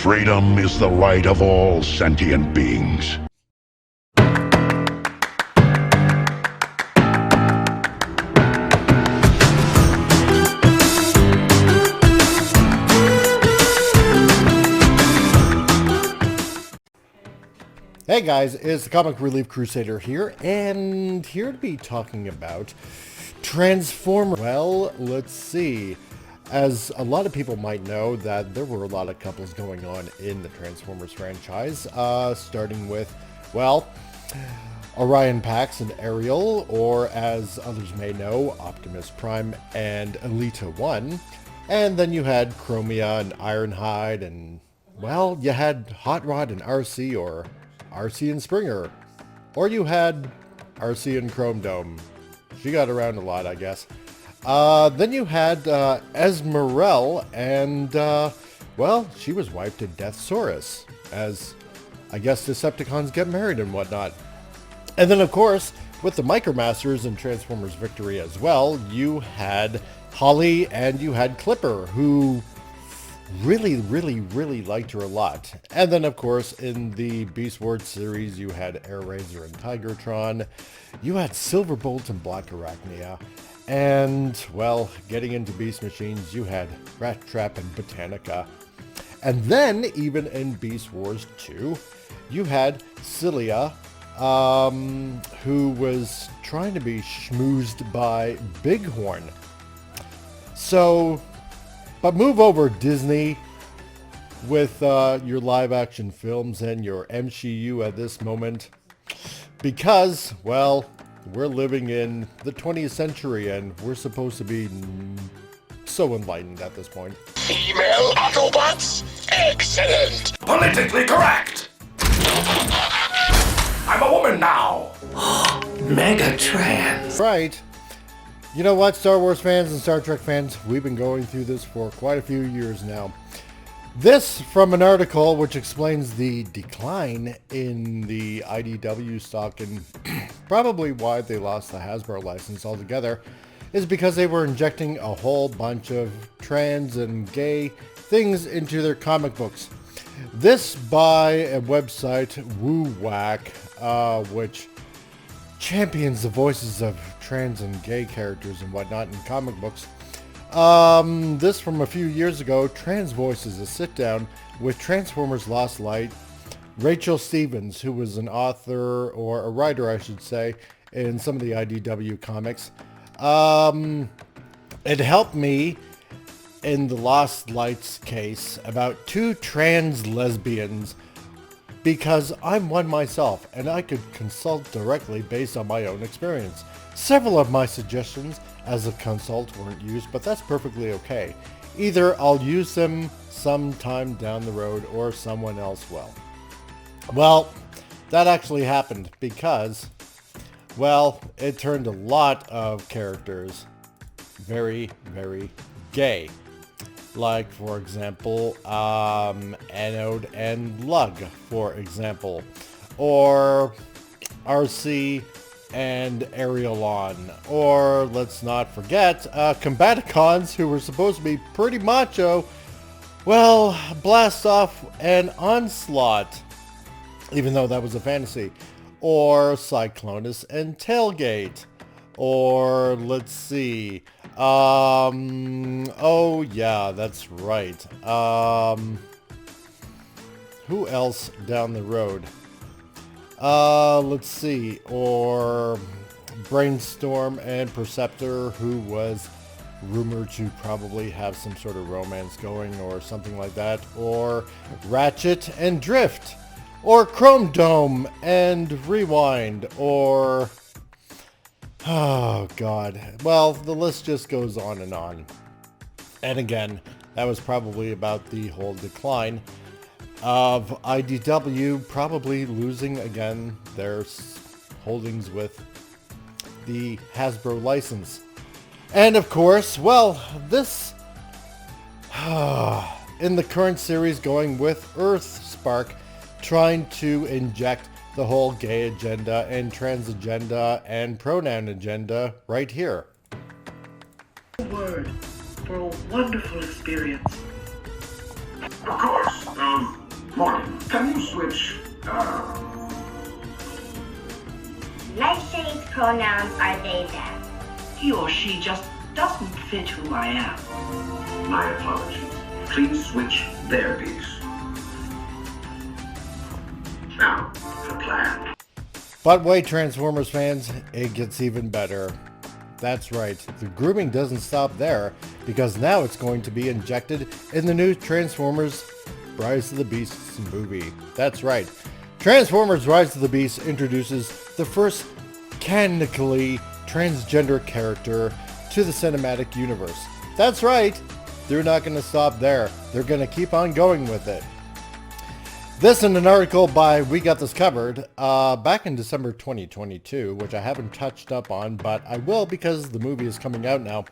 Freedom is the right of all sentient beings. Hey guys, it's the Comic Relief Crusader here, and here to be talking about Transformers. Well, let's see. As a lot of people might know, that there were a lot of couples going on in the Transformers franchise, starting with, well, Orion Pax and Ariel, or as others may know, Optimus Prime and Elita 1. And then you had Chromia and Ironhide, and, well, you had Hot Rod and RC, or RC and Springer. Or you had RC and Chrome Dome. She got around a lot, I guess. Then you had Esmerelle, and, well, she was wiped to Deathsaurus, as I guess Decepticons get married and whatnot. And then, of course, with the Micromasters and Transformers Victory as well, you had Holly and you had Clipper, who really liked her a lot. And then, of course, in the Beast Wars series, you had Air Razor and Tigertron. You had Silverbolt and Black Arachnia. And, well, getting into Beast Machines, you had Rat Trap and Botanica. And then, even in Beast Wars 2, you had Cilia, who was trying to be schmoozed by Bighorn. So, but move over, Disney, with your live-action films and your MCU at this moment, because, well, we're living in the 20th century and we're supposed to be so enlightened at this point. Female Autobots? Excellent! Politically correct! I'm a woman now! Megatrans! Right. You know what, Star Wars fans and Star Trek fans, we've been going through this for quite a few years now. This from an article which explains the decline in the IDW stock and probably why they lost the Hasbro license altogether is because they were injecting a whole bunch of trans and gay things into their comic books. This by a website, WooWhack, which champions the voices of trans and gay characters and whatnot in comic books. This from a few years ago, Trans Voices, a sit-down with Transformers Lost Light, Rachel Stevens, who was an author, or a writer I should say, in some of the IDW comics. It helped me in the Lost Lights case about two trans lesbians, because I'm one myself and I could consult directly based on my own experience. Several of my suggestions as a consult weren't used, but that's perfectly okay. Either I'll use them sometime down the road or someone else will. Well, that actually happened because, well, it turned a lot of characters very gay. Like, for example, Anode and Lug, for example. Or RC and Arielon. Or, let's not forget, Combaticons, who were supposed to be pretty macho, well, blast off an Onslaught, even though that was a fantasy. Or Cyclonus and Tailgate. Or, let's see, oh yeah, that's right. Who else down the road? Let's see, or Brainstorm and Perceptor, who was rumored to probably have some sort of romance going or something like that. Or Ratchet and Drift. Or Chrome Dome and Rewind. Or, oh god, well, the list just goes on and on. And again, that was probably about the whole decline of IDW probably losing again their holdings with the Hasbro license. And of course, well, this in the current series going with Earthspark, trying to inject the whole gay agenda and trans agenda and pronoun agenda right here. Word for a wonderful experience. Of course, pronouns are they, them? He or she just doesn't fit who I am. My apologies. Please switch their bees. Now, the plan. But wait, Transformers fans, it gets even better. That's right, the grooming doesn't stop there, because now it's going to be injected in the new Transformers Rise of the Beasts movie. That's right, Transformers Rise of the Beasts introduces the first canonically transgender character to the cinematic universe. That's right, they're not going to stop there. They're going to keep on going with it. This in an article by We Got This Covered back in December 2022, which I haven't touched up on, but I will because the movie is coming out now.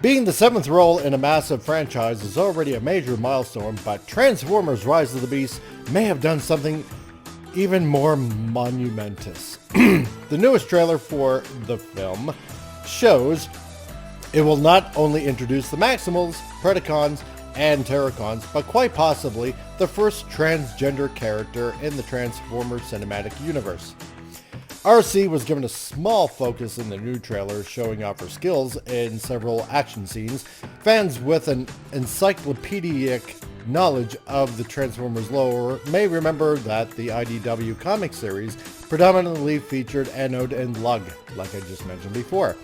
Being the 7th role in a massive franchise is already a major milestone, but Transformers Rise of the Beast may have done something even more monumentous. The newest trailer for the film shows it will not only introduce the Maximals, Predacons, and Terracons, but quite possibly the first transgender character in the Transformers cinematic universe. RC was given a small focus in the new trailer, showing off her skills in several action scenes. Fans with an encyclopedic knowledge of the Transformers lore may remember that the IDW comic series predominantly featured Anode and Lug, like I just mentioned before.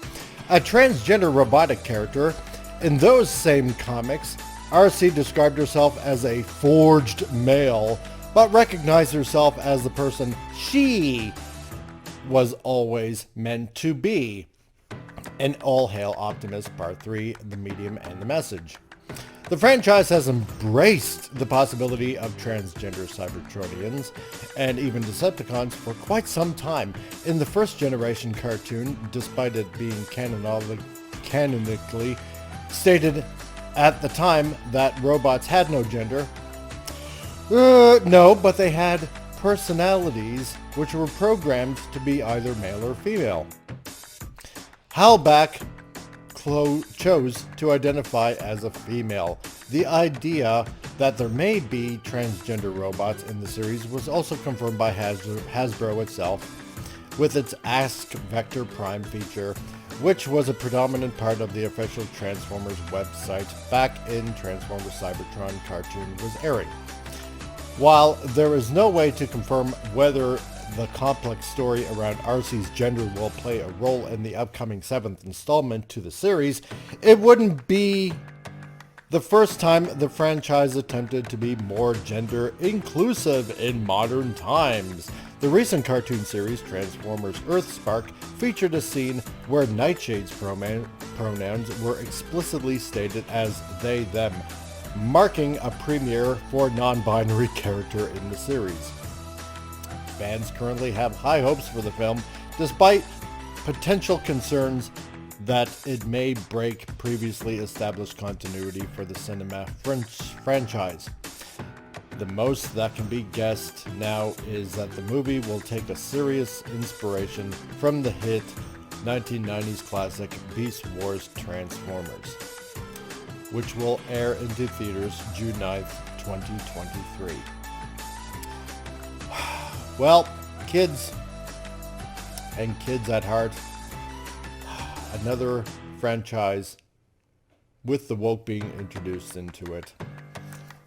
A transgender robotic character in those same comics, RC described herself as a forged male, but recognized herself as the person she was always meant to be. In All Hail Optimus Part 3, The Medium and the Message. The franchise has embraced the possibility of transgender Cybertronians and even Decepticons for quite some time. In the first generation cartoon, despite it being canonically stated at the time that robots had no gender. No, but they had personalities which were programmed to be either male or female. Halbach chose to identify as a female. The idea that there may be transgender robots in the series was also confirmed by Hasbro itself with its Ask Vector Prime feature, which was a predominant part of the official Transformers website back in Transformers Cybertron cartoon was airing. While there is no way to confirm whether the complex story around RC's gender will play a role in the upcoming 7th installment to the series, it wouldn't be the first time the franchise attempted to be more gender inclusive in modern times. The recent cartoon series, Transformers Earthspark, featured a scene where Nightshade's pronouns were explicitly stated as they, them, marking a premiere for a non-binary character in the series. Fans currently have high hopes for the film, despite potential concerns that it may break previously established continuity for the cinema franchise. The most that can be guessed now is that the movie will take a serious inspiration from the hit 1990s classic Beast Wars Transformers, which will air into theaters June 9th, 2023. Well, kids and kids at heart, another franchise with the woke being introduced into it.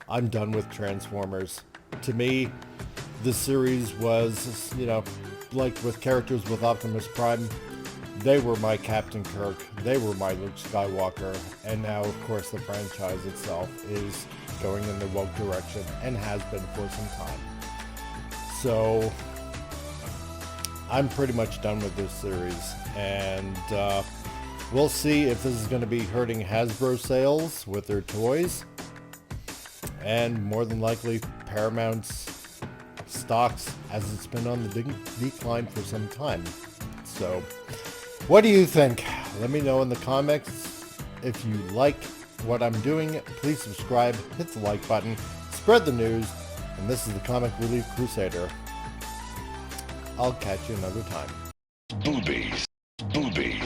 I'm done with Transformers. To me, this series was, like with characters with Optimus Prime, they were my Captain Kirk, they were my Luke Skywalker, and now, of course, the franchise itself is going in the woke direction and has been for some time. So, I'm pretty much done with this series, and we'll see if this is going to be hurting Hasbro sales with their toys, and more than likely Paramount's stocks, as it's been on the decline for some time. So, what do you think? Let me know in the comments. If you like what I'm doing, please subscribe, hit the like button, spread the news, and this is the Comic Relief Crusader. I'll catch you another time. Boobies. Boobies.